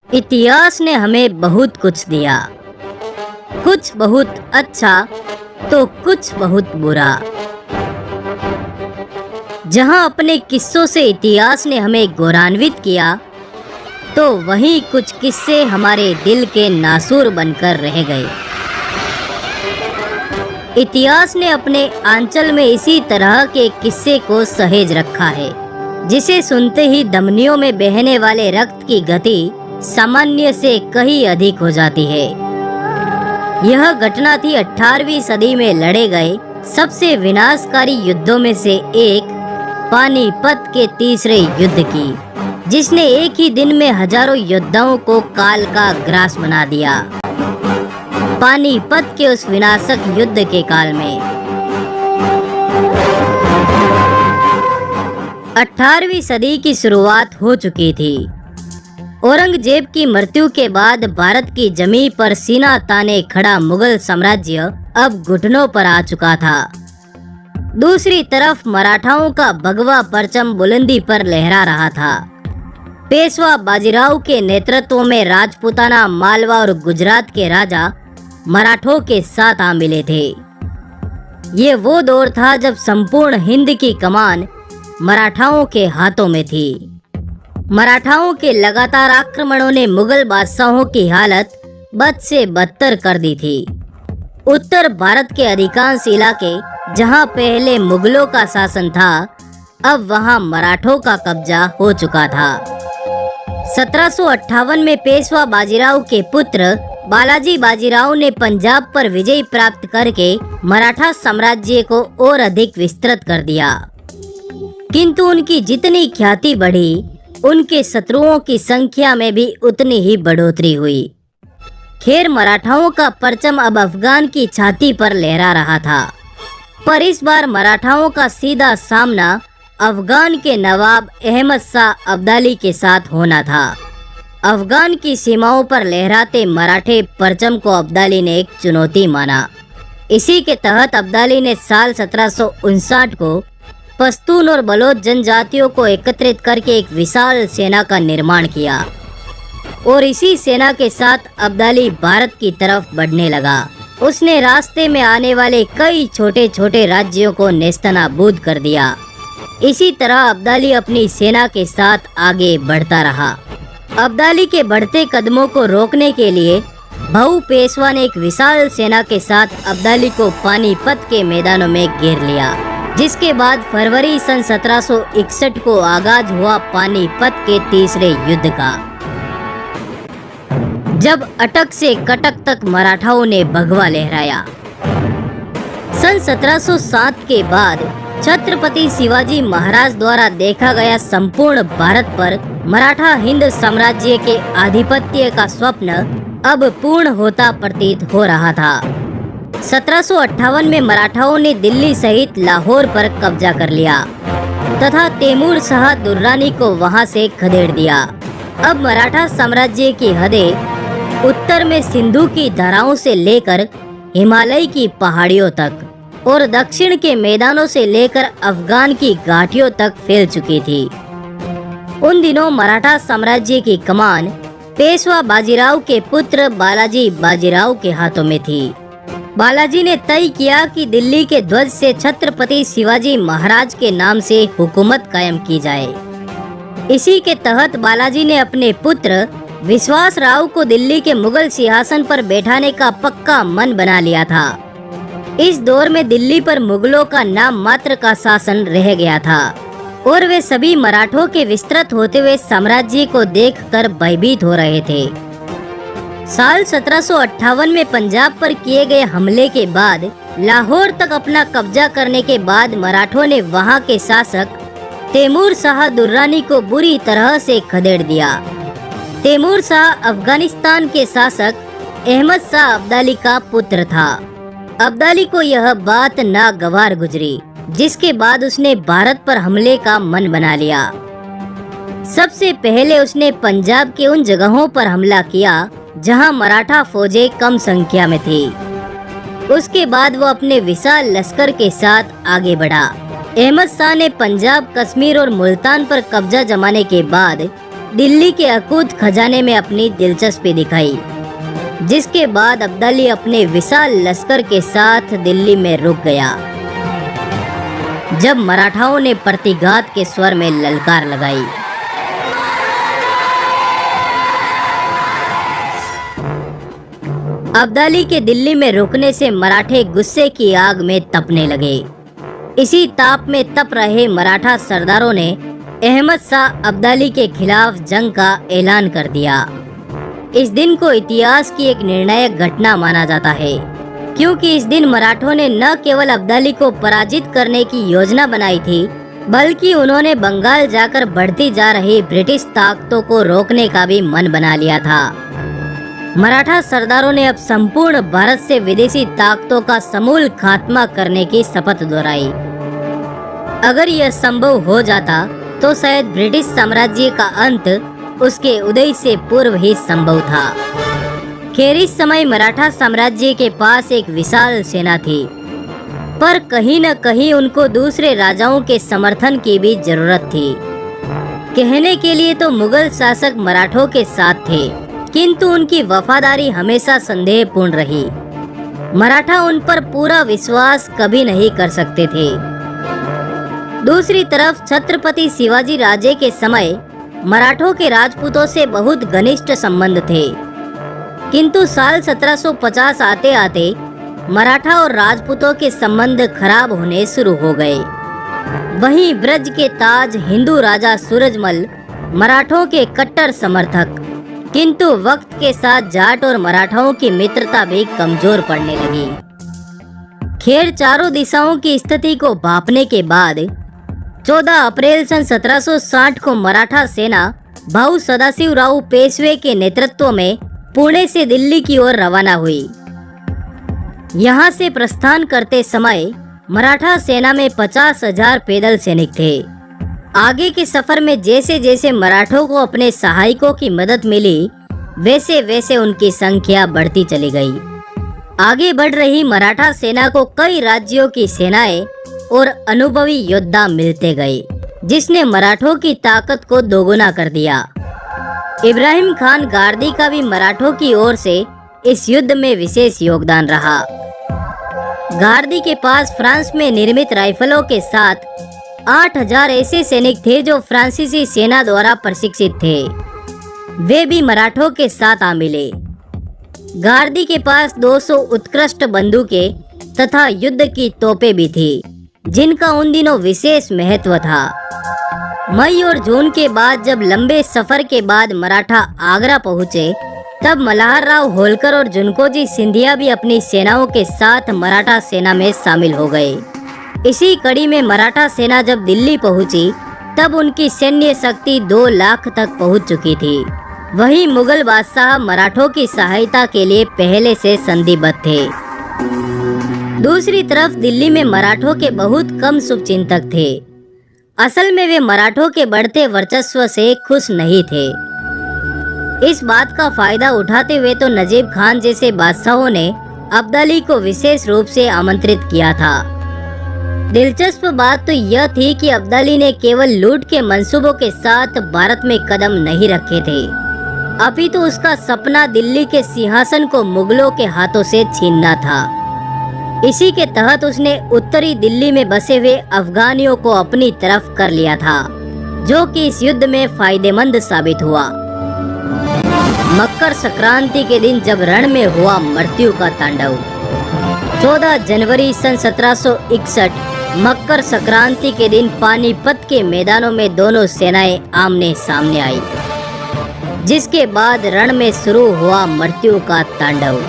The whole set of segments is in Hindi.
इतिहास ने हमें बहुत कुछ दिया, कुछ बहुत अच्छा तो कुछ बहुत बुरा। जहां अपने किस्सों से इतिहास ने हमें गौरवान्वित किया, तो वहीं कुछ किस्से हमारे दिल के नासूर बनकर रह गए। इतिहास ने अपने आंचल में इसी तरह के किस्से को सहेज रखा है, जिसे सुनते ही धमनियों में बहने वाले रक्त की गति सामान्य से कहीं अधिक हो जाती है। यह घटना थी 18वीं सदी में लड़े गए सबसे विनाशकारी युद्धों में से एक, पानीपत के तीसरे युद्ध की, जिसने एक ही दिन में हजारों योद्धाओं को काल का ग्रास बना दिया। पानीपत के उस विनाशक युद्ध के काल में 18वीं सदी की शुरुआत हो चुकी थी। औरंगजेब की मृत्यु के बाद भारत की जमीन पर सीना ताने खड़ा मुगल साम्राज्य अब घुटनों पर आ चुका था। दूसरी तरफ मराठाओं का भगवा परचम बुलंदी पर लहरा रहा था। पेशवा बाजीराव के नेतृत्व में राजपूताना, मालवा और गुजरात के राजा मराठों के साथ आ मिले थे। ये वो दौर था जब संपूर्ण हिंद की कमान मराठाओं के हाथों में थी। मराठाओं के लगातार आक्रमणों ने मुगल बादशाहों की हालत बद से बदतर कर दी थी। उत्तर भारत के अधिकांश इलाके जहां पहले मुगलों का शासन था, अब वहां मराठों का कब्जा हो चुका था। 1758 में पेशवा बाजीराव के पुत्र बालाजी बाजीराव ने पंजाब पर विजय प्राप्त करके मराठा साम्राज्य को और अधिक विस्तृत कर दिया। किंतु उनकी जितनी ख्याति बढ़ी, उनके शत्रुओं की संख्या में भी उतनी ही बढ़ोतरी हुई। खैर, मराठाओं का परचम अब अफगान की छाती पर लहरा रहा था, पर इस बार मराठाओं का सीधा सामना अफगान के नवाब अहमद शाह अब्दाली के साथ होना था। अफगान की सीमाओं पर लहराते मराठे परचम को अब्दाली ने एक चुनौती माना। इसी के तहत अब्दाली ने साल 1759 को पश्तून और बलोच जनजातियों को एकत्रित करके एक विशाल सेना का निर्माण किया और इसी सेना के साथ अब्दाली भारत की तरफ बढ़ने लगा। उसने रास्ते में आने वाले कई छोटे छोटे राज्यों को नेस्तनाबूद कर दिया। इसी तरह अब्दाली अपनी सेना के साथ आगे बढ़ता रहा। अब्दाली के बढ़ते कदमों को रोकने के लिए भाऊ पेशवा ने एक विशाल सेना के साथ अब्दाली को पानीपत के मैदानों में घेर लिया, जिसके बाद फरवरी सन 1761 को आगाज हुआ पानीपत के तीसरे युद्ध का, जब अटक से कटक तक मराठाओं ने भगवा लहराया। सन 1707 के बाद छत्रपति शिवाजी महाराज द्वारा देखा गया संपूर्ण भारत पर मराठा हिंद साम्राज्य के आधिपत्य का स्वप्न अब पूर्ण होता प्रतीत हो रहा था। 1758 में मराठाओं ने दिल्ली सहित लाहौर पर कब्जा कर लिया तथा तैमूर शाह दुर्रानी को वहां से खदेड़ दिया। अब मराठा साम्राज्य की हदें उत्तर में सिंधु की धाराओं से लेकर हिमालय की पहाड़ियों तक और दक्षिण के मैदानों से लेकर अफगान की घाटियों तक फैल चुकी थी। उन दिनों मराठा साम्राज्य की कमान पेशवा बाजीराव के पुत्र बालाजी बाजीराव के हाथों में थी। बालाजी ने तय किया कि दिल्ली के ध्वज से छत्रपति शिवाजी महाराज के नाम से हुकूमत कायम की जाए। इसी के तहत बालाजी ने अपने पुत्र विश्वास राव को दिल्ली के मुगल सिंहासन पर बैठाने का पक्का मन बना लिया था। इस दौर में दिल्ली पर मुगलों का नाम मात्र का शासन रह गया था और वे सभी मराठों के विस्तृत होते हुए साम्राज्य को देखकर भयभीत हो रहे थे। साल 1758 में पंजाब पर किए गए हमले के बाद लाहौर तक अपना कब्जा करने के बाद मराठों ने वहां के शासक तैमूर शाह दुर्रानी को बुरी तरह से खदेड़ दिया। तैमूर शाह अफगानिस्तान के शासक अहमद शाह अब्दाली का पुत्र था। अब्दाली को यह बात नागवार गुजरी, जिसके बाद उसने भारत पर हमले का मन बना लिया। सबसे पहले उसने पंजाब के उन जगहों पर हमला किया जहां मराठा फौजें कम संख्या में थी। उसके बाद वो अपने विशाल लश्कर के साथ आगे बढ़ा। अहमद शाह ने पंजाब, कश्मीर और मुल्तान पर कब्जा जमाने के बाद दिल्ली के अकूत खजाने में अपनी दिलचस्पी दिखाई, जिसके बाद अब्दाली अपने विशाल लश्कर के साथ दिल्ली में रुक गया। जब मराठाओं ने प्रतिघात के स्वर में ललकार लगाई, अब्दाली के दिल्ली में रुकने से मराठे गुस्से की आग में तपने लगे। इसी ताप में तप रहे मराठा सरदारों ने अहमद शाह अब्दाली के खिलाफ जंग का ऐलान कर दिया। इस दिन को इतिहास की एक निर्णायक घटना माना जाता है, क्योंकि इस दिन मराठों ने न केवल अब्दाली को पराजित करने की योजना बनाई थी, बल्कि उन्होंने बंगाल जाकर बढ़ती जा रही ब्रिटिश ताकतों को रोकने का भी मन बना लिया था। मराठा सरदारों ने अब संपूर्ण भारत से विदेशी ताकतों का समूल खात्मा करने की शपथ दोहराई। अगर यह संभव हो जाता तो शायद ब्रिटिश साम्राज्य का अंत उसके उदय से पूर्व ही संभव था। खैर, इस समय मराठा साम्राज्य के पास एक विशाल सेना थी, पर कहीं न कहीं उनको दूसरे राजाओं के समर्थन की भी जरूरत थी। कहने के लिए तो मुगल शासक मराठों के साथ थे, किंतु उनकी वफादारी हमेशा संदेहपूर्ण रही। मराठा उन पर पूरा विश्वास कभी नहीं कर सकते थे। दूसरी तरफ छत्रपति शिवाजी राजे के समय मराठों के राजपूतों से बहुत घनिष्ठ संबंध थे, किंतु साल 1750 आते आते मराठा और राजपूतों के संबंध खराब होने शुरू हो गए। वहीं ब्रज के ताज हिंदू राजा सूरजमल मराठों के कट्टर समर्थक, किंतु वक्त के साथ जाट और मराठाओं की मित्रता भी कमजोर पड़ने लगी। खैर, चारों दिशाओं की स्थिति को भांपने के बाद 14 अप्रैल सन 1760 को मराठा सेना भाऊ सदाशिवराव पेशवे के नेतृत्व में पुणे से दिल्ली की ओर रवाना हुई। यहाँ से प्रस्थान करते समय मराठा सेना में 50,000 पैदल सैनिक थे। आगे के सफर में जैसे जैसे मराठों को अपने सहायकों की मदद मिली, वैसे वैसे उनकी संख्या बढ़ती चली गई। आगे बढ़ रही मराठा सेना को कई राज्यों की सेनाएं और अनुभवी योद्धा मिलते गए, जिसने मराठों की ताकत को दोगुना कर दिया। इब्राहिम खान गारदी का भी मराठों की ओर से इस युद्ध में विशेष योगदान रहा। गारदी के पास फ्रांस में निर्मित राइफलों के साथ 8,000 ऐसे सैनिक थे जो फ्रांसीसी सेना द्वारा प्रशिक्षित थे। वे भी मराठों के साथ आ मिले। गारदी के पास 200 उत्कृष्ट बंदूकें तथा युद्ध की तोपें भी थी, जिनका उन दिनों विशेष महत्व था। मई और जून के बाद जब लंबे सफर के बाद मराठा आगरा पहुंचे, तब मल्हार राव होलकर और जुनकोजी सिंधिया भी अपनी सेनाओं के साथ मराठा सेना में शामिल हो गए। इसी कड़ी में मराठा सेना जब दिल्ली पहुंची, तब उनकी सैन्य शक्ति 2 लाख तक पहुंच चुकी थी। वहीं मुगल बादशाह मराठों की सहायता के लिए पहले से संधिबद्ध थे। दूसरी तरफ दिल्ली में मराठों के बहुत कम शुभचिंतक थे। असल में वे मराठों के बढ़ते वर्चस्व से खुश नहीं थे। इस बात का फायदा उठाते हुए तो नजीब खान जैसे बादशाहों ने अब्दाली को विशेष रूप से आमंत्रित किया था। दिलचस्प बात तो यह थी कि अब्दाली ने केवल लूट के मंसूबों के साथ भारत में कदम नहीं रखे थे, अपितु उसका सपना दिल्ली के सिंहासन को मुगलों के हाथों से छीनना था। इसी के तहत उसने उत्तरी दिल्ली में बसे हुए अफगानियों को अपनी तरफ कर लिया था, जो कि इस युद्ध में फायदेमंद साबित हुआ। मकर संक्रांति के दिन जब रण में हुआ मृत्यु का तांडव, 14 जनवरी सन 1761 मकर संक्रांति के दिन पानीपत के मैदानों में दोनों सेनाएं आमने सामने आई, जिसके बाद रण में शुरू हुआ मृत्यु का तांडव।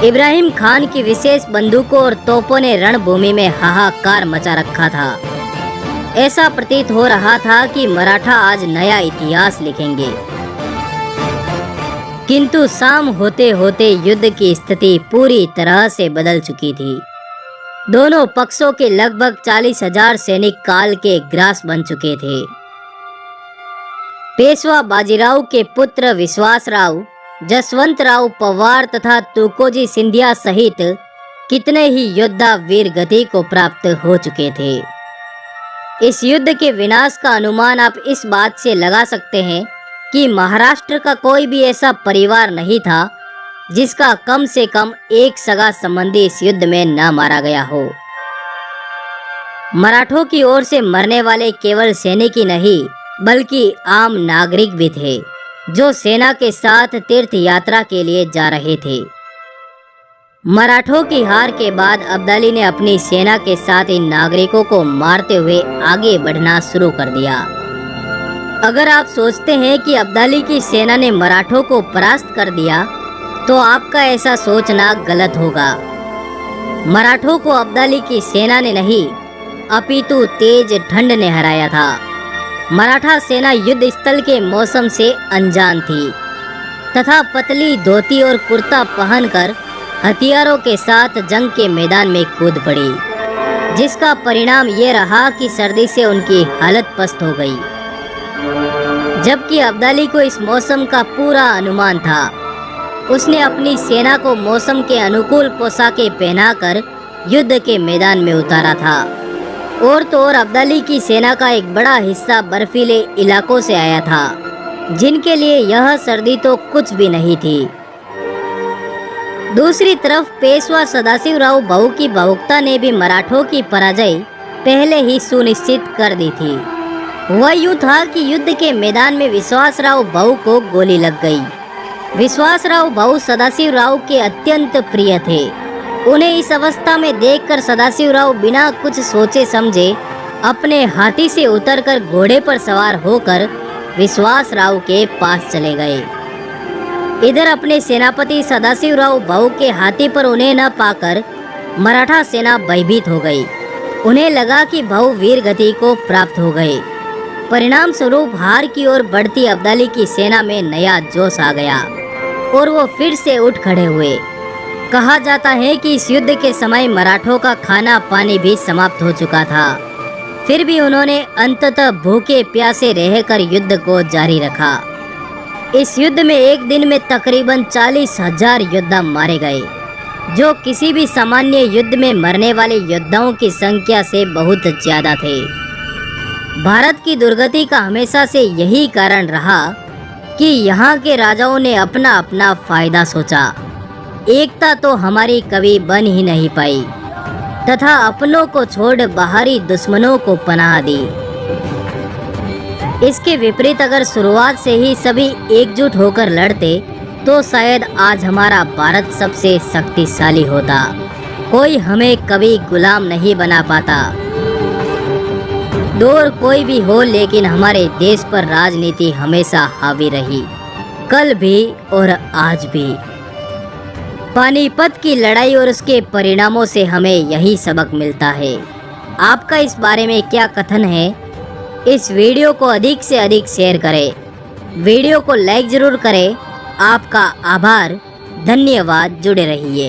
इब्राहिम खान की विशेष बंदूकों और तोपों ने रणभूमि में हाहाकार मचा रखा था। ऐसा प्रतीत हो रहा था कि मराठा आज नया इतिहास लिखेंगे। किंतु शाम होते होते युद्ध की स्थिति पूरी तरह से बदल चुकी थी। दोनों पक्षों के लगभग 40,000 सैनिक काल के ग्रास बन चुके थे। पेशवा बाजीराव के पुत्र विश्वासराव, जसवंतराव पवार तथा तुकोजी सिंधिया सहित कितने ही योद्धा वीर गति को प्राप्त हो चुके थे। इस युद्ध के विनाश का अनुमान आप इस बात से लगा सकते हैं कि महाराष्ट्र का कोई भी ऐसा परिवार नहीं था जिसका कम से कम एक सगा संबंधी इस युद्ध में न मारा गया हो। मराठों की ओर से मरने वाले केवल सैनिक ही नहीं बल्कि आम नागरिक भी थे जो सेना के साथ तीर्थ यात्रा के लिए जा रहे थे। मराठों की हार के बाद अब्दाली ने अपनी सेना के साथ इन नागरिकों को मारते हुए आगे बढ़ना शुरू कर दिया। अगर आप सोचते हैं कि अब्दाली की सेना ने मराठों को परास्त कर दिया तो आपका ऐसा सोचना गलत होगा। मराठों को अब्दाली की सेना ने नहीं अपितु तेज ठंड ने हराया था। मराठा सेना युद्ध स्थल के मौसम से अनजान थी तथा पतली धोती और कुर्ता पहनकर हथियारों के साथ जंग के मैदान में कूद पड़ी, जिसका परिणाम ये रहा कि सर्दी से उनकी हालत पस्त हो गई। जबकि अब्दाली को इस मौसम का पूरा अनुमान था, उसने अपनी सेना को मौसम के अनुकूल पोशाकें पहनाकर युद्ध के मैदान में उतारा था। और तो और अब्दाली की सेना का एक बड़ा हिस्सा बर्फीले इलाकों से आया था, जिनके लिए यह सर्दी तो कुछ भी नहीं थी। दूसरी तरफ पेशवा सदाशिवराव भाऊ की भावुकता ने भी मराठों की पराजय पहले ही सुनिश्चित कर दी थी। वह यूं था कि युद्ध के मैदान में विश्वासराव भाऊ को गोली लग गई। विश्वासराव भाऊ सदाशिवराव के अत्यंत प्रिय थे। उन्हें इस अवस्था में देखकर सदाशिवराव बिना कुछ सोचे समझे अपने हाथी से उतरकर घोड़े पर सवार होकर विश्वासराव के पास चले गए। इधर अपने सेनापति सदाशिवराव भाऊ के हाथी पर उन्हें न पाकर मराठा सेना भयभीत हो गई। उन्हें लगा कि भाऊ वीर गति को प्राप्त हो गए। परिणाम स्वरूप हार की ओर बढ़ती अब्दाली की सेना में नया जोश आ गया और वो फिर से उठ खड़े हुए। कहा जाता है कि इस युद्ध के समय मराठों का खाना पानी भी समाप्त हो चुका था, फिर भी उन्होंने अंततः भूखे प्यासे रहकर युद्ध को जारी रखा। इस युद्ध में एक दिन में तकरीबन 40,000 योद्धा मारे गए, जो किसी भी सामान्य युद्ध में मरने वाले योद्धाओं की संख्या से बहुत ज्यादा थे। भारत की दुर्गति का हमेशा से यही कारण रहा कि यहाँ के राजाओं ने अपना अपना फायदा सोचा। एकता तो हमारी कभी बन ही नहीं पाई तथा अपनों को छोड़ बाहरी दुश्मनों को पनाह दी। इसके विपरीत अगर शुरुआत से ही सभी एकजुट होकर लड़ते तो शायद आज हमारा भारत सबसे शक्तिशाली होता। कोई हमें कभी गुलाम नहीं बना पाता। दौर कोई भी हो, लेकिन हमारे देश पर राजनीति हमेशा हावी रही, कल भी और आज भी। पानीपत की लड़ाई और उसके परिणामों से हमें यही सबक मिलता है। आपका इस बारे में क्या कथन है? इस वीडियो को अधिक से अधिक शेयर करें। वीडियो को लाइक जरूर करें। आपका आभार, धन्यवाद। जुड़े रहिए।